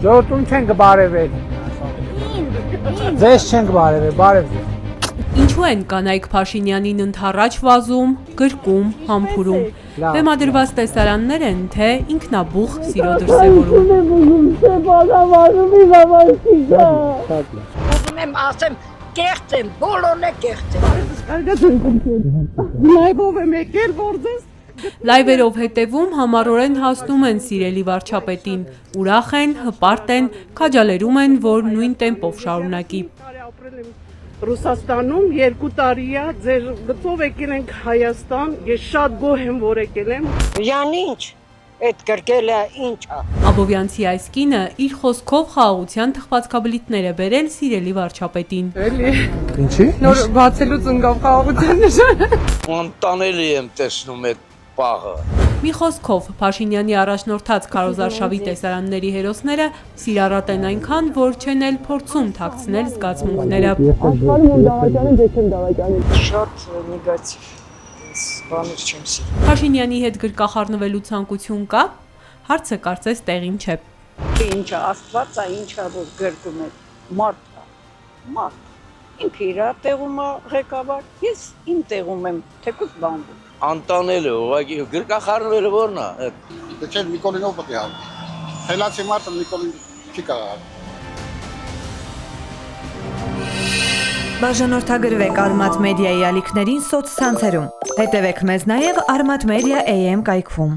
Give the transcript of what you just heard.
Ժողովրդուն չեն կբարևել։ Ձեզ չեն կբարևել, բարև ձեզ։ Ինչու են կանայք Փաշինյանին ընդառաջ վազում, գրկում, համբուրում։ Բեմադրված տեսարաններ են, թե ինքնաբուխ սիրո դրսևորում։ Ուզում եմ ասեմ, կեղծ են, բոլորն է կեղծ են։ Լայվերով հետևում համառորեն հասնում են սիրելի վարչապետին, ուրախ են, հպարտ են, քաջալերում են, որ նույն տեմպով շարունակի։ Ռուսաստանում 2 տարի է, ձեր գծով եկել ենք Հայաստան, ես շատ գոհ եմ, որ եկել եմ։ Յան ինչ, այդ գրկելը ինչ է։ Աբովյանցի այս կինը իր խոսքով խաղաղության թխվածքաբլիթներ է բերել սիրելի վարչապետին։ Ինչի։ Նոր բացելուց ընկավ խաղաղության նշանը։ Անտանելի եմ տեսնում այդ պահը։ Մի խոսքով, Փաշինյանի առաջնորդած քարոզարշավի տեսարանների հերոսները սիրառատ են այնքան, որ չեն էլ փորձում թաքցնել զգացմունքները։ Շատ նեգատիվ, բաներ չեմ սիրում։ Փաշինյանի հետ գրկախառնվելու ցանկություն կա, հարցը կարծես տեղին չէ։ Ինչ է, Աստված է, ինչ է, որ գրկում է, մարդ է, մարդ։ Ինքը իր տեղում է ղեկավար, ես իմ տեղում եմ, թեկուզ բանվում։ Անտանելի, ուղղակի գրկախառնվելը որն է։ Դե չէ Նիկոլինով պետք է համ։ Խելացի մարդը Նիկոլին չի կարող։ Բաժանորդագրվեք Արմաթ մեդիայի ալիքներին սոցցանցերում։ Հետևեք մեզ նաև Արմաթ մեդիա AM կայքում։